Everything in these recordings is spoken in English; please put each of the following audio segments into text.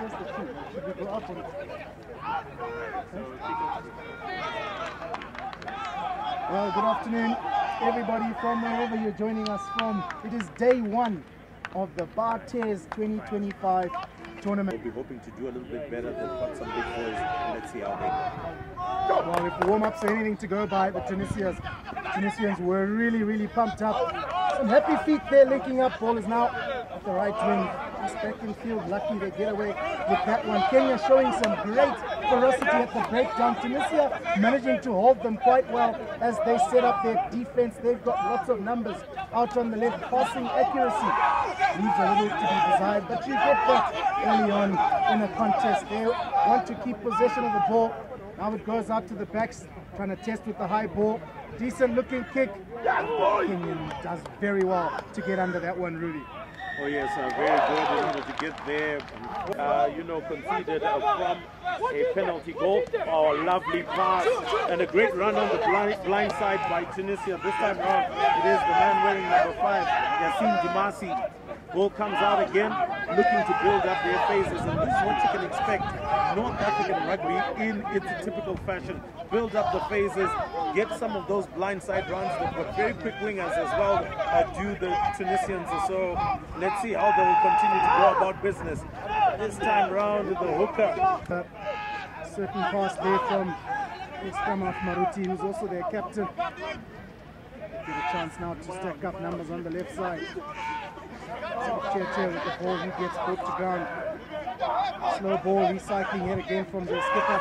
Where's the shoe? Should we go up on it? Well, good afternoon, everybody from wherever you're joining us from. It is day one of the BARTHES 2025 tournament. We'll be hoping to do a little bit better. They've got some big boys. Let's see how they go. Well, if the warm-ups are anything to go by, the Tunisians were really pumped up. Some happy feet there linking up. Ball is now at the right wing. Just back in field, lucky they get away with that one. Kenya showing some great ferocity at the breakdown. Tunisia managing to hold them quite well as they set up their defense. They've got lots of numbers out on the left. Passing accuracy leaves a little to be desired, but you get that early on in a contest. They want to keep possession of the ball. Now it goes out to the backs, trying to test with the high ball. Decent looking kick. Kenyan does very well to get under that one, Rudy. Oh yes, very good to get there. Conceded from a penalty goal. Oh, lovely pass and a great run on the blind side by Tunisia. This time around, it is the man wearing number 5, Yassine Dimasi. Ball comes out again, looking to build up their phases, and this is what you can expect. North African rugby in its typical fashion. Build up the phases, get some of those blindside runs. They've got very quick wingers as well, do the Tunisians. So let's see how they will continue to go about business. This time round, the hooker. Certain pass there from F.T.R Maruti, who's also their captain. Get a chance now to stack up numbers on the left side. F.T.R with the ball, he gets put to ground. Slow ball, recycling yet again from the skipper.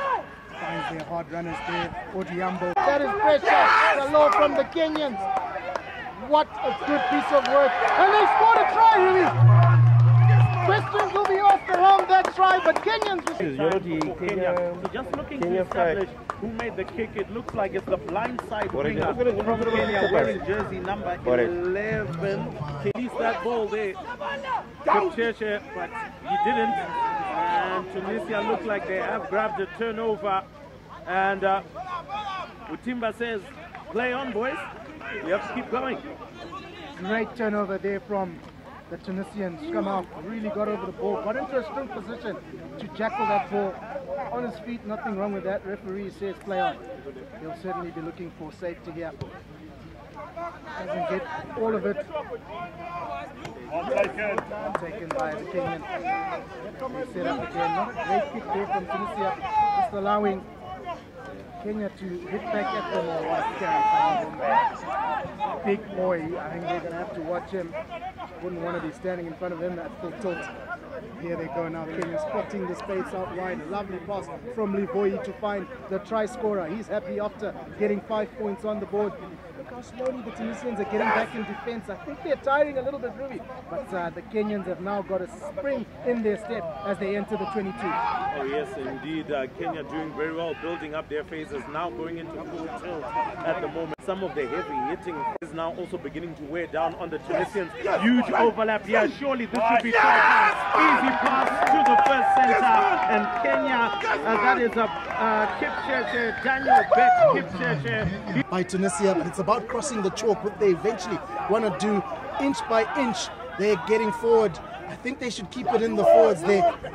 Finds their hard runners there. Odiambo. That is pressure. The low from the Kenyans. What a good piece of work. And they scored a try, really. Questions will be asked around that try, but Kenyans. Kenya. So just looking to establish who made the kick. It looks like it's the blindside winger. Kenya wearing jersey number 11. He released that ball there. F.T.R, but he didn't. And Tunisia look like they have grabbed the turnover. And Utimba says, play on, boys. We have to keep going. Great turnover there from the Tunisians. Come out, really got over the ball, got into a strong position to jackal that ball. On his feet, nothing wrong with that. Referee says play on. He'll certainly be looking for safety here. Doesn't get all of it. Taken by the Kenyan. They set up again. Not a great kick there from Tunisia. Just allowing Kenya to hit back at them or big boy. I think they're going to have to watch him. Wouldn't want to be standing in front of him at full tilt. Here they go now. Kenya spotting the space out wide. Lovely pass from Livoi to find the try scorer. He's happy after getting 5 points on the board. Look how slowly the Tunisians are getting back in defense. I think they're tiring a little bit, Ruby. But the Kenyans have now got a spring in their step as they enter the 22. Oh yes, indeed. Kenya doing very well, building up their phases, now going into full tilt at the moment. Some of the heavy hitting is now also beginning to wear down on the Tunisians. Huge overlap here. Surely this should be try. Easy pass to the first center. And Kenya, that is a Kipchirchir, Daniel Beck Kipchirchir. By Tunisia, but it's about crossing the chalk. What they eventually want to do, inch by inch, they're getting forward. I think they should keep it in the forwards there. But the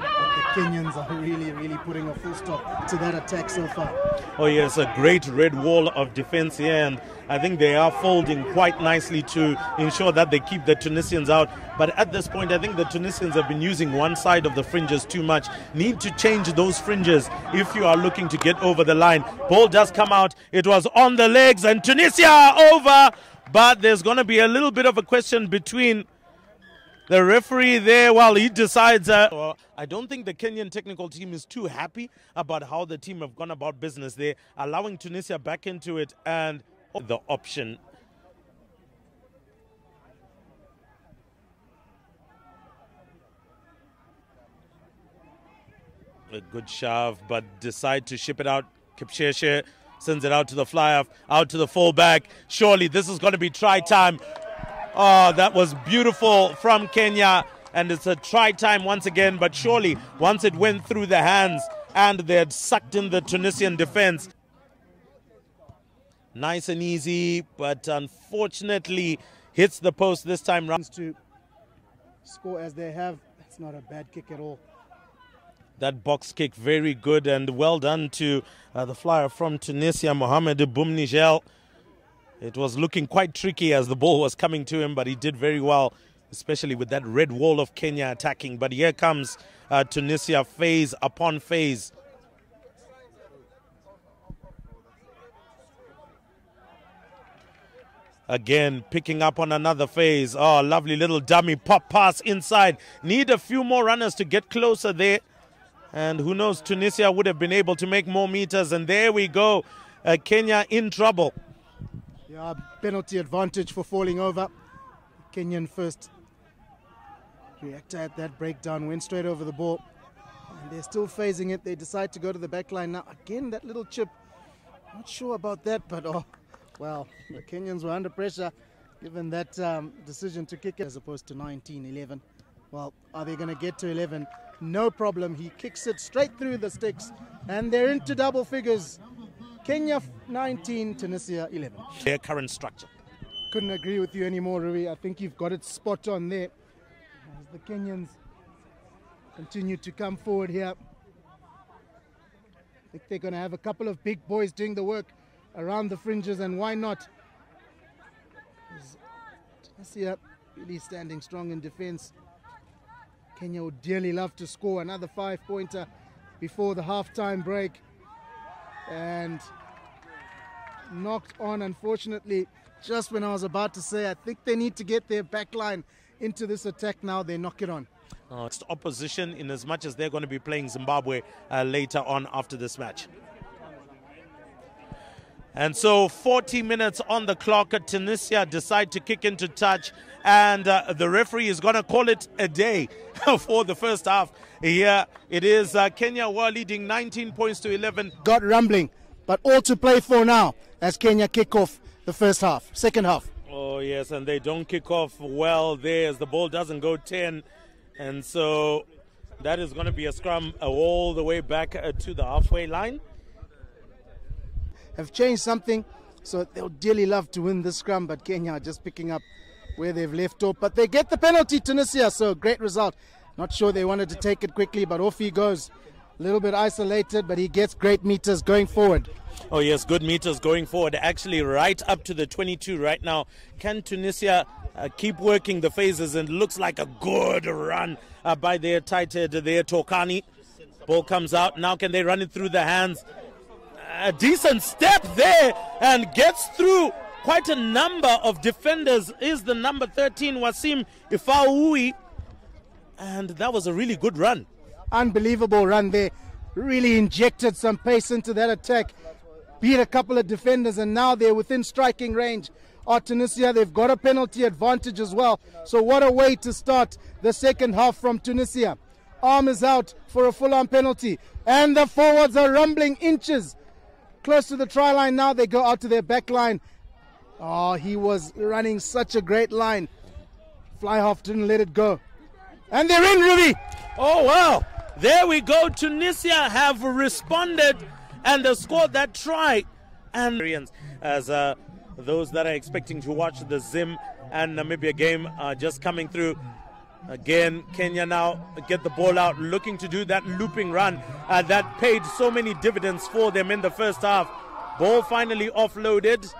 Kenyans are really putting a full stop to that attack so far. Oh yes, a great red wall of defense here, and I think they are folding quite nicely to ensure that they keep the Tunisians out. But at this point, I think the Tunisians have been using one side of the fringes too much. Need to change those fringes if you are looking to get over the line. Ball does come out. It was on the legs, and Tunisia over. But there's going to be a little bit of a question between the referee there. Well, he decides. I don't think the Kenyan technical team is too happy about how the team have gone about business. They're allowing Tunisia back into it, and the option. A good shove, but decide to ship it out. Kipchirchir sends it out to the fly-off, out to the fullback. Surely this is going to be try time. Oh, that was beautiful from Kenya. And it's a try time once again. But surely, once it went through the hands and they had sucked in the Tunisian defense. Nice and easy, but unfortunately hits the post this time round. To score as they have, it's not a bad kick at all. that box kick very good, and well done to the flyer from Tunisia, Mohamed Boumnigel. It was looking quite tricky as the ball was coming to him, but he did very well, especially with that red wall of Kenya attacking. But here comes Tunisia, phase upon phase. Again, picking up on another phase. Oh, lovely little dummy pop pass inside. Need a few more runners to get closer there. And who knows, Tunisia would have been able to make more meters. And there we go. Kenya in trouble. Yeah, penalty advantage for falling over. Kenyan first reactor at that breakdown, went straight over the ball. And they're still phasing it. They decide to go to the back line now. Again, that little chip. Not sure about that, but oh, well, the Kenyans were under pressure given that decision to kick it as opposed to 19-11. Well, are they going to get to 11? No problem. He kicks it straight through the sticks, and they're into double figures. Kenya 19, Tunisia 11. Their current structure. Couldn't agree with you anymore, Rui. I think you've got it spot on there. As the Kenyans continue to come forward here. I think they're going to have a couple of big boys doing the work around the fringes, and why not? Tunisia really standing strong in defense. Kenya would dearly love to score another 5-pointer before the halftime break. And knocked on, unfortunately, just when I was about to say I think they need to get their back line into this attack now. They knock it on. It's opposition in as much as they're going to be playing Zimbabwe later on after this match. And so 40 minutes on the clock. Tunisia decide to kick into touch, and the referee is going to call it a day for the first half. Here it is. Kenya were leading 19 points to 11. Got rumbling, but all to play for now as Kenya kick off the second half. Oh yes, and they don't kick off well there as the ball doesn't go 10. And so that is going to be a scrum all the way back to the halfway line. Have changed something, so they'll dearly love to win this scrum, but Kenya are just picking up where they've left off. But they get the penalty, Tunisia, so great result. Not sure they wanted to take it quickly, but off he goes. A little bit isolated, but he gets great meters going forward. Oh yes, good meters going forward, actually right up to the 22 right now. Can Tunisia keep working the phases? And looks like a good run by their tight head there, Tokani. Ball comes out, now can they run it through the hands? A decent step there and gets through quite a number of defenders. Is the number 13 Wasim Ifaui, and that was a really good run. Unbelievable run there. Really injected some pace into that attack. Beat a couple of defenders, and now they're within striking range. Tunisia, they've got a penalty advantage as well. So what a way to start the second half from Tunisia. Arm is out for a full-on penalty, and the forwards are rumbling inches close to the try line. Now they go out to their back line. Oh, he was running such a great line. Fly half didn't let it go. And they're in, Ruby. Oh, wow. There we go. Tunisia have responded and scored that try. And as those that are expecting to watch the Zim and Namibia game are just coming through. Again, Kenya now get the ball out, looking to do that looping run that paid so many dividends for them in the first half. Ball finally offloaded,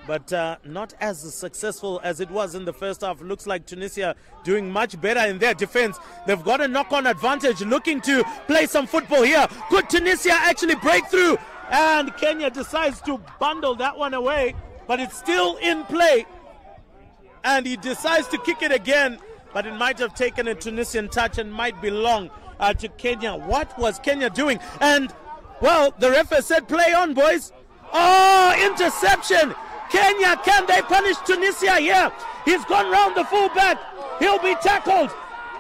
but not as successful as it was in the first half. Looks like Tunisia doing much better in their defense. They've got a knock-on advantage, looking to play some football here. Could Tunisia actually break through? And Kenya decides to bundle that one away, but it's still in play. And he decides to kick it again, but it might have taken a Tunisian touch and might belong to Kenya. What was Kenya doing? And, well, the ref said, play on, boys. Oh, interception. Kenya, can they punish Tunisia here? He's gone round the fullback. He'll be tackled.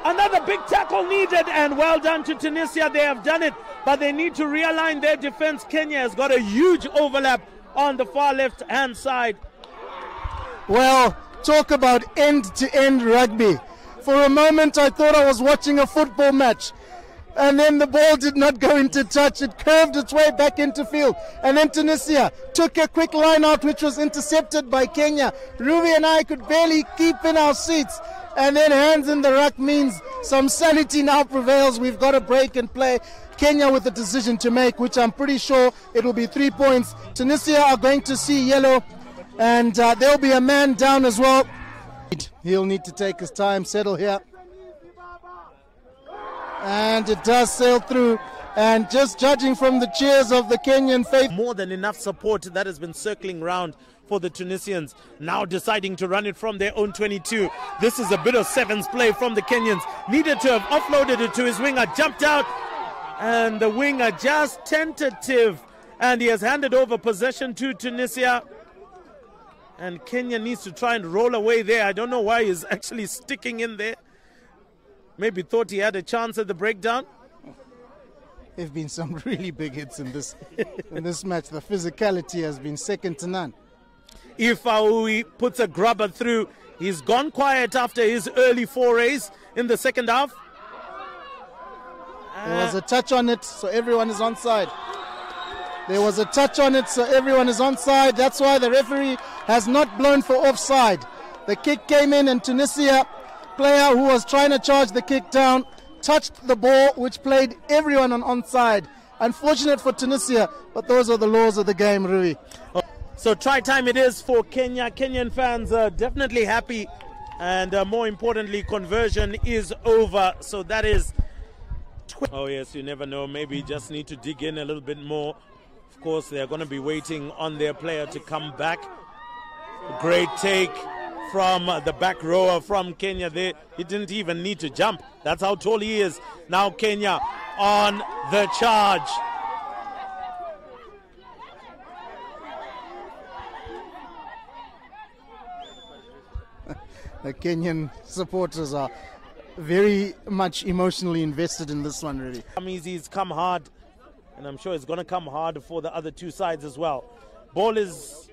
Another big tackle needed, and well done to Tunisia. They have done it, but they need to realign their defense. Kenya has got a huge overlap on the far left-hand side. Well, talk about end-to-end rugby. For a moment, I thought I was watching a football match. And then the ball did not go into touch. It curved its way back into field. And then Tunisia took a quick line out, which was intercepted by Kenya. Ruby and I could barely keep in our seats. And then hands in the ruck means some sanity now prevails. We've got a break and play. Kenya with a decision to make, which I'm pretty sure it will be 3 points. Tunisia are going to see yellow, and there'll be a man down as well. He'll need to take his time, settle here. And it does sail through. And just judging from the cheers of the Kenyan faith, more than enough support that has been circling round for the Tunisians, now deciding to run it from their own 22. This is a bit of sevens play from the Kenyans. Needed to have offloaded it to his winger, jumped out, and the winger just tentative, and he has handed over possession to Tunisia. And Kenya needs to try and roll away there. I don't know why he's actually sticking in there. Maybe thought he had a chance at the breakdown. There have been some really big hits in this match. The physicality has been second to none. If Aoui puts a grubber through, he's gone quiet after his early forays in the second half. There was a touch on it, so everyone is onside. There was a touch on it, so everyone is onside. That's why the referee has not blown for offside. The kick came in, and Tunisia player who was trying to charge the kick down touched the ball, which played everyone on onside. Unfortunate for Tunisia, but those are the laws of the game, Rui. So try time it is for Kenya. Kenyan fans are definitely happy, and more importantly, conversion is over. So that is... Oh yes, you never know. Maybe you just need to dig in a little bit more. Of course, they're going to be waiting on their player to come back. Great take from the back rower from Kenya there. He didn't even need to jump. That's how tall he is. Now Kenya on the charge. The Kenyan supporters are very much emotionally invested in this one, really. Come easy, it's come hard, and I'm sure it's going to come hard for the other two sides as well. Ball is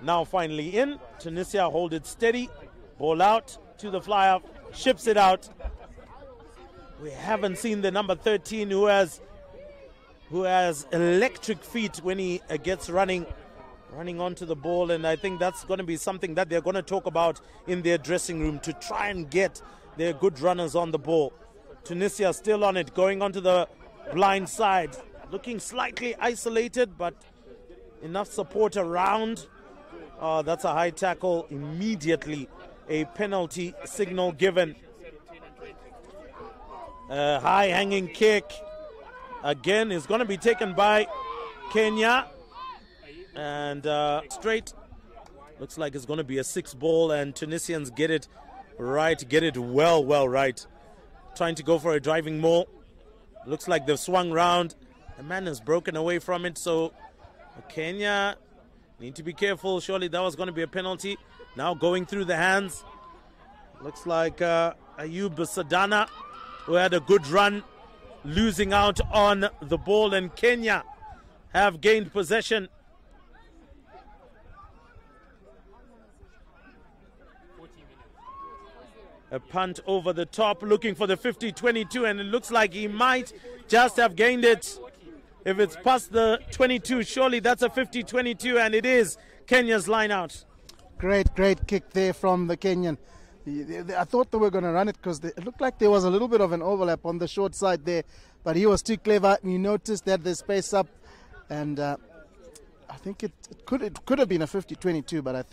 now finally in. Tunisia hold it steady. Ball out to the flyer, ships it out. We haven't seen the number 13 who has electric feet when he gets running onto the ball, and I think that's going to be something that they're going to talk about in their dressing room, to try and get their good runners on the ball. Tunisia still on it, going onto the blind side, looking slightly isolated, but enough support around. That's a high tackle. Immediately a penalty signal given. High hanging kick again is going to be taken by Kenya, and straight. Looks like it's going to be a 6 ball, and Tunisians get it right, get it well right. Trying to go for a driving maul. Looks like they've swung round. The man has broken away from it, so Kenya need to be careful. Surely that was going to be a penalty. Now going through the hands. Looks like Ayub Sadana, who had a good run, losing out on the ball, and Kenya have gained possession. A punt over the top, looking for the 50-22, and it looks like he might just have gained it. If it's past the 22, surely that's a 50-22, and it is Kenya's line out. Great kick there from the Kenyan. I thought they were going to run it because it looked like there was a little bit of an overlap on the short side there, but he was too clever. He noticed that the space up, and I think it could have been a 50-22, but I think